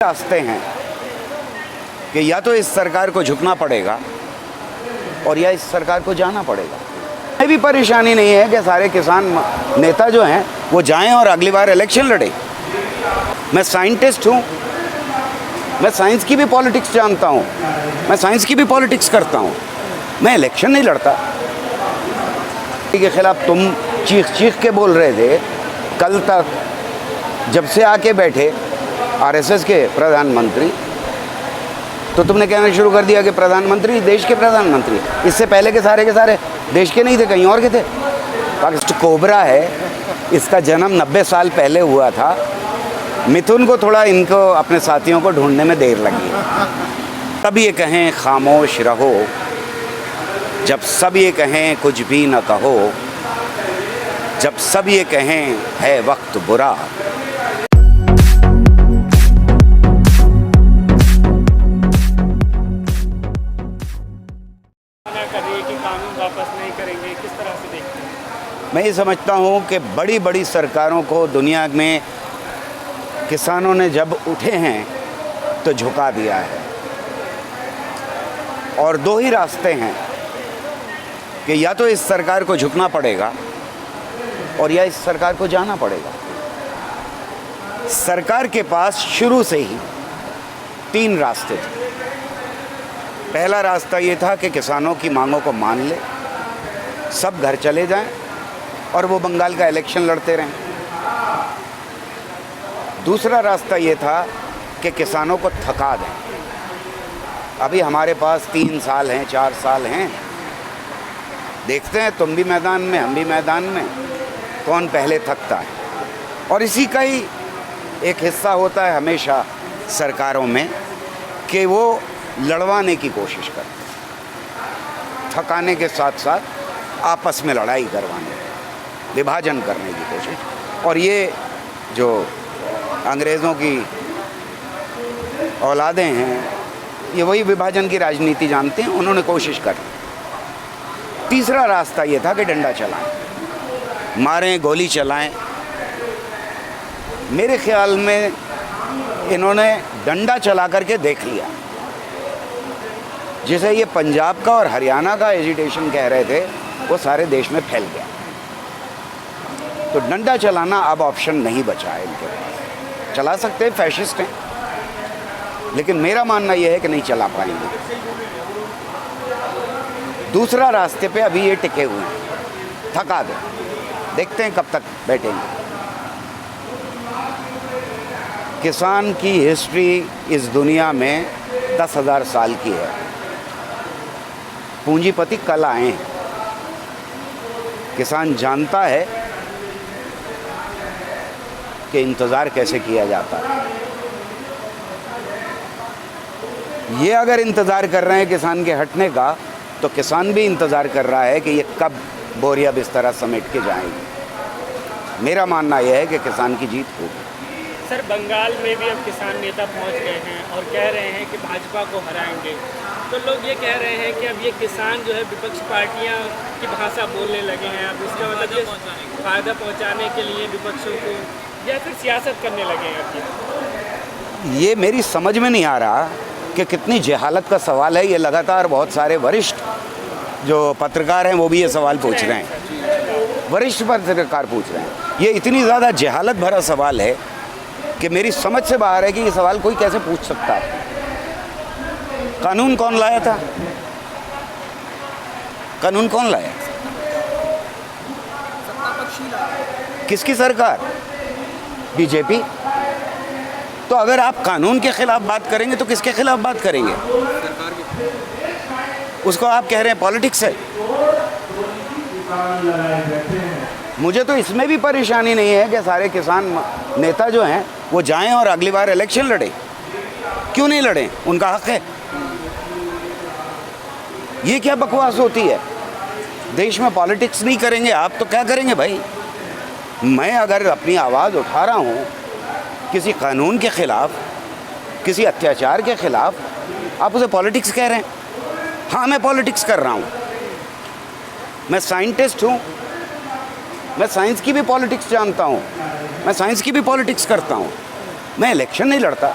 रास्ते हैं कि या तो इस सरकार को झुकना पड़ेगा और या इस सरकार को जाना पड़ेगा। कोई भी परेशानी नहीं है कि सारे किसान नेता जो हैं वो जाएं और अगली बार इलेक्शन लड़ें। मैं साइंटिस्ट हूँ, मैं साइंस की भी पॉलिटिक्स जानता हूँ, मैं साइंस की भी पॉलिटिक्स करता हूँ। मैं इलेक्शन नहीं लड़ता। के खिलाफ तुम चीख चीख के बोल रहे थे कल तक, जब से आके बैठे आरएसएस के प्रधानमंत्री, तो तुमने कहना शुरू कर दिया कि प्रधानमंत्री देश के प्रधानमंत्री। इससे पहले के सारे देश के नहीं थे, कहीं और के थे। पाकिस्तान कोबरा है, इसका जन्म 90 साल पहले हुआ था। मिथुन को थोड़ा इनको अपने साथियों को ढूंढने में देर लगी। तब ये कहें खामोश रहो, जब सब ये कहें कुछ भी न कहो, जब सब ये कहें है वक्त बुरा। मैं ये समझता हूँ कि बड़ी बड़ी सरकारों को दुनिया में किसानों ने जब उठे हैं तो झुका दिया है, और दो ही रास्ते हैं कि या तो इस सरकार को झुकना पड़ेगा और या इस सरकार को जाना पड़ेगा। सरकार के पास शुरू से ही 3 रास्ते थे। पहला रास्ता ये था कि किसानों की मांगों को मान ले, सब घर चले जाएं और वो बंगाल का इलेक्शन लड़ते रहें। दूसरा रास्ता ये था कि किसानों को थका दें। अभी हमारे पास 3 साल हैं, 4 साल हैं, देखते हैं तुम भी मैदान में, हम भी मैदान में, कौन पहले थकता है। और इसी का ही एक हिस्सा होता है हमेशा सरकारों में कि वो लड़वाने की कोशिश करते हैं, थकाने के साथ साथ आपस में लड़ाई करवाने, विभाजन करने की कोशिश। और ये जो अंग्रेज़ों की औलादें हैं, ये वही विभाजन की राजनीति जानते हैं, उन्होंने कोशिश कर। तीसरा रास्ता ये था कि डंडा चलाएं, मारें, गोली चलाएं। मेरे ख्याल में इन्होंने डंडा चला करके देख लिया। जिसे ये पंजाब का और हरियाणा का एजिटेशन कह रहे थे, वो सारे देश में फैल गया। तो डंडा चलाना अब ऑप्शन नहीं बचा है इनके पास। चला सकते हैं, फैशिस्ट हैं, लेकिन मेरा मानना यह है कि नहीं चला पाएंगे। दूसरा रास्ते पे अभी ये टिके हुए हैं, थका दो, देखते हैं कब तक बैठेंगे। किसान की हिस्ट्री इस दुनिया में 10,000 साल की है। पूंजीपति कल आए हैं। किसान जानता है कि इंतज़ार कैसे किया जाता है। ये अगर इंतज़ार कर रहे हैं किसान के हटने का, तो किसान भी इंतज़ार कर रहा है कि ये कब बोरिया बिस्तरा समेट के जाएंगे। मेरा मानना यह है कि किसान की जीत होगी। सर, बंगाल में भी अब किसान नेता पहुंच गए हैं और कह रहे हैं कि भाजपा को हराएंगे। तो लोग ये कह रहे हैं कि अब ये किसान जो है विपक्ष पार्टियां की भाषा बोलने लगे हैं। अब इसका मतलब ये फ़ायदा पहुंचाने के लिए विपक्षों को या फिर सियासत करने लगे हैं। ये मेरी समझ में नहीं आ रहा कि कितनी जहालत का सवाल है ये। लगातार बहुत सारे वरिष्ठ जो पत्रकार हैं वो भी ये सवाल पूछ रहे हैं, वरिष्ठ पत्रकार पूछ रहे हैं। ये इतनी ज़्यादा जहालत भरा सवाल है कि मेरी समझ से बाहर है कि ये सवाल कोई कैसे पूछ सकता है। कानून कौन लाया था? कानून कौन लाया? किसकी सरकार? बीजेपी। तो अगर आप कानून के खिलाफ बात करेंगे तो किसके खिलाफ बात करेंगे? उसको आप कह रहे हैं पॉलिटिक्स है। मुझे तो इसमें भी परेशानी नहीं है कि सारे किसान नेता जो हैं वो जाएं और अगली बार इलेक्शन लड़ें। क्यों नहीं लड़ें? उनका हक है। ये क्या बकवास होती है? देश में पॉलिटिक्स नहीं करेंगे आप तो क्या करेंगे भाई? मैं अगर अपनी आवाज़ उठा रहा हूँ किसी कानून के ख़िलाफ़, किसी अत्याचार के ख़िलाफ़, आप उसे पॉलिटिक्स कह रहे हैं? हाँ, मैं पॉलिटिक्स कर रहा हूँ। मैं साइंटिस्ट हूँ, मैं साइंस की भी पॉलिटिक्स जानता हूँ, मैं साइंस की भी पॉलिटिक्स करता हूँ। मैं इलेक्शन नहीं लड़ता।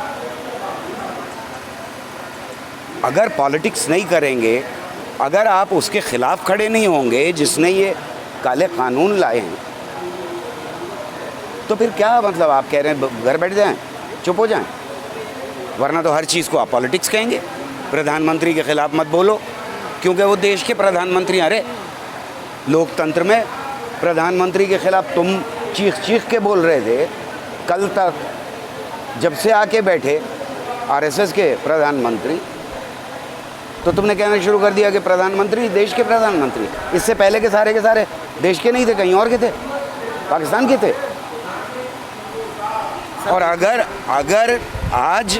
अगर पॉलिटिक्स नहीं करेंगे, अगर आप उसके खिलाफ खड़े नहीं होंगे जिसने ये काले कानून लाए हैं, तो फिर क्या मतलब आप कह रहे हैं घर बैठ जाएं, चुप हो जाएं? वरना तो हर चीज़ को आप पॉलिटिक्स कहेंगे। प्रधानमंत्री के खिलाफ मत बोलो, क्योंकि वो देश के प्रधानमंत्री। अरे लोकतंत्र में प्रधानमंत्री के खिलाफ तुम चीख चीख के बोल रहे थे कल तक, जब से आके बैठे आरएसएस के प्रधानमंत्री, तो तुमने कहना शुरू कर दिया कि प्रधानमंत्री देश के प्रधानमंत्री। इससे पहले के सारे देश के नहीं थे, कहीं और के थे, पाकिस्तान के थे। और अगर आज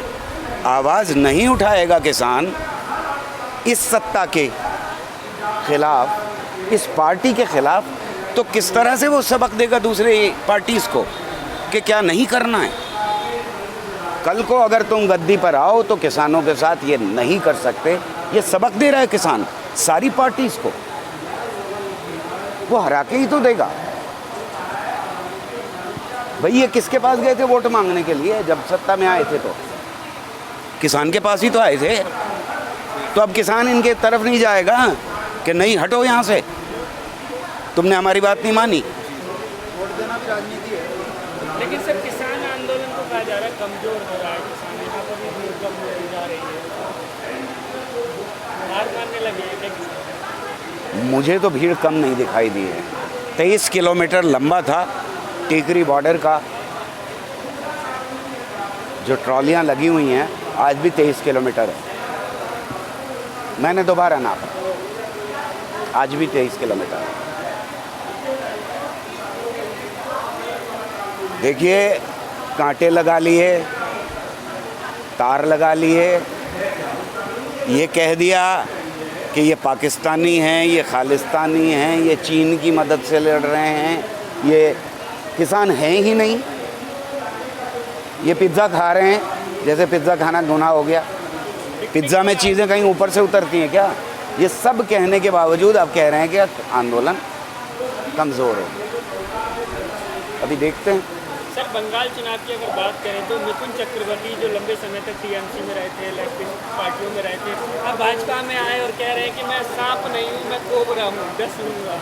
आवाज़ नहीं उठाएगा किसान इस सत्ता के खिलाफ, इस पार्टी के खिलाफ, तो किस तरह से वो सबक देगा दूसरे पार्टीज़ को कि क्या नहीं करना है। कल को अगर तुम गद्दी पर आओ तो किसानों के साथ ये नहीं कर सकते। ये सबक दे रहा है किसान सारी पार्टीज़ को, वो हरा के ही तो देगा। भाई ये किसके पास गए थे वोट मांगने के लिए? जब सत्ता में आए थे तो किसान के पास ही तो आए थे। तो अब किसान इनके तरफ नहीं जाएगा कि नहीं हटो यहाँ से, तुमने हमारी बात नहीं मानी। वोट देना भी राजनीति है। लेकिन सर किसान आंदोलन को कहा जा रहा है कमज़ोर हो रहा है, किसान यहाँ पर भी भीड़ कम होती जा रही है, हार मानने लगे हैं क्या किसान? मुझे तो भीड़ कम नहीं दिखाई दी है। 23 किलोमीटर लंबा था टीकरी बॉर्डर का, जो ट्रॉलियाँ लगी हुई हैं आज भी 23 किलोमीटर है। मैंने दोबारा नापा, आज भी 23 किलोमीटर है। देखिए कांटे लगा लिए, तार लगा लिए, ये कह दिया कि ये पाकिस्तानी हैं, ये खालिस्तानी हैं, ये चीन की मदद से लड़ रहे हैं, ये किसान हैं ही नहीं। ये पिज़्ज़ा खा रहे हैं जैसे पिज़्ज़ा खाना गुनाह हो गया। पिज़्ज़ा में चीज़ें कहीं ऊपर से उतरती हैं क्या? ये सब कहने के बावजूद आप कह रहे हैं कि आंदोलन कमज़ोर है। अभी देखते हैं। सर बंगाल चुनाव की अगर बात करें तो मिथुन चक्रवर्ती जो लंबे समय तक टीएमसी में रहे थे, लेफ्टिस्ट पार्टियों में रहे थे, अब भाजपा में आए और कह रहे हैं कि मैं सांप नहीं हूँ, मैं कोबरा हूँ, डस लूँगा।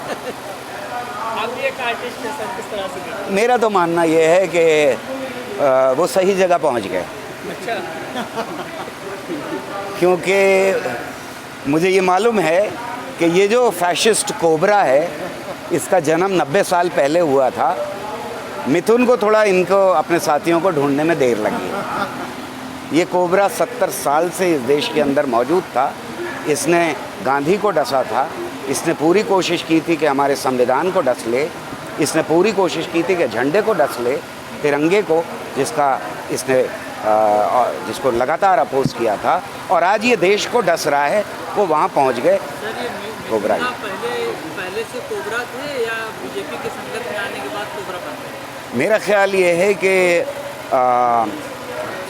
आप भी एक आर्टिस्ट हैं सर, किस तरह से देखते हैं? मेरा तो मानना ये है कि वो सही जगह पहुंच गए। अच्छा। क्योंकि मुझे ये मालूम है कि ये जो फैशिस्ट कोबरा है इसका जन्म 90 साल पहले हुआ था। मिथुन को थोड़ा इनको अपने साथियों को ढूंढने में देर लगी। ये कोबरा 70 साल से इस देश के अंदर मौजूद था। इसने गांधी को डसा था, इसने पूरी कोशिश की थी कि हमारे संविधान को डस ले, इसने पूरी कोशिश की थी कि झंडे को डस ले, तिरंगे को, जिसको लगातार अपोज किया था, और आज ये देश को डस रहा है। वो वहाँ पहुँच गए। सर ये कोबरा पहले से कोबरा थे या बीजेपी के संगत में आने के बाद कोबरा बन गए? मेरा ख्याल ये है कि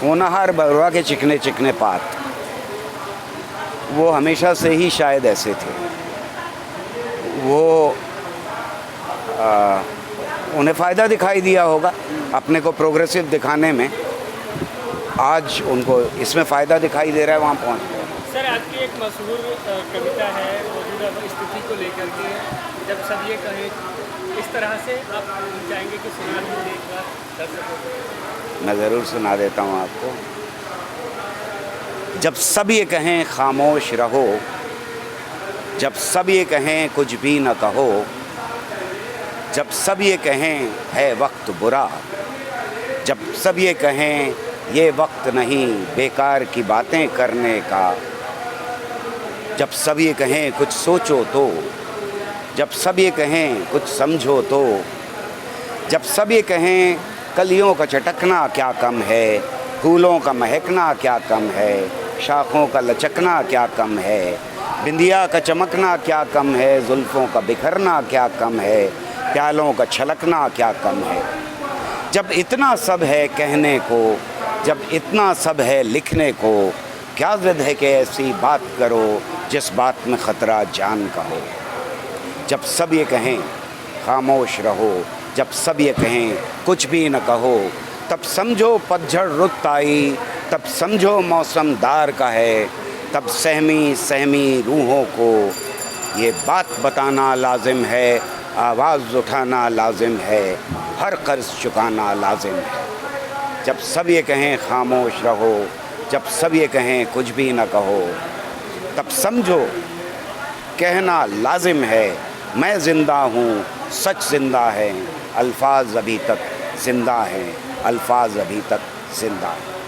होनहार बरुआ के चिकने चिकने पात, वो हमेशा से ही शायद ऐसे थे। वो उन्हें फ़ायदा दिखाई दिया होगा अपने को प्रोग्रेसिव दिखाने में। आज उनको इसमें फ़ायदा दिखाई दे रहा है, वहाँ पहुँच गए। सर आपकी एक मशहूर कविता है मौजूदा स्थिति को लेकर के, जब सब ये कहें, इस तरह से आप चाहेंगे कि सुना दीजिए एक बार दर्शकों? मैं ज़रूर सुना देता हूँ आपको। जब सब ये कहें खामोश रहो, जब सब ये कहें कुछ भी न कहो, जब सब ये कहें है वक्त बुरा, जब सब ये कहें ये वक्त नहीं बेकार की बातें करने का, जब सब ये कहें कुछ सोचो तो, जब सब ये कहें कुछ समझो तो, जब सब ये कहें कलियों का चटकना क्या कम है, फूलों का महकना क्या कम है, शाखों का लचकना क्या कम है, बिंदिया का चमकना क्या कम है, जुल्फ़ों का बिखरना क्या कम है, प्यालों का छलकना क्या कम है। जब इतना सब है कहने को, जब इतना सब है लिखने को, क्या ज़िद है कि ऐसी बात करो जिस बात में ख़तरा जान का हो। जब सब ये कहें खामोश रहो, जब सब ये कहें कुछ भी न कहो, तब समझो पतझड़ रुत आई, तब समझो मौसम दार का है, तब सहमी सहमी रूहों को ये बात बताना लाजिम है, आवाज़ उठाना लाजिम है, हर कर्ज चुकाना लाजिम है। जब सब ये कहें खामोश रहो, जब सब ये कहें कुछ भी न कहो, तब समझो कहना लाजिम है, मैं ज़िंदा हूँ, सच ज़िंदा है, अल्फाज अभी तक ज़िंदा हैं, अल्फाज अभी तक ज़िंदा हैं।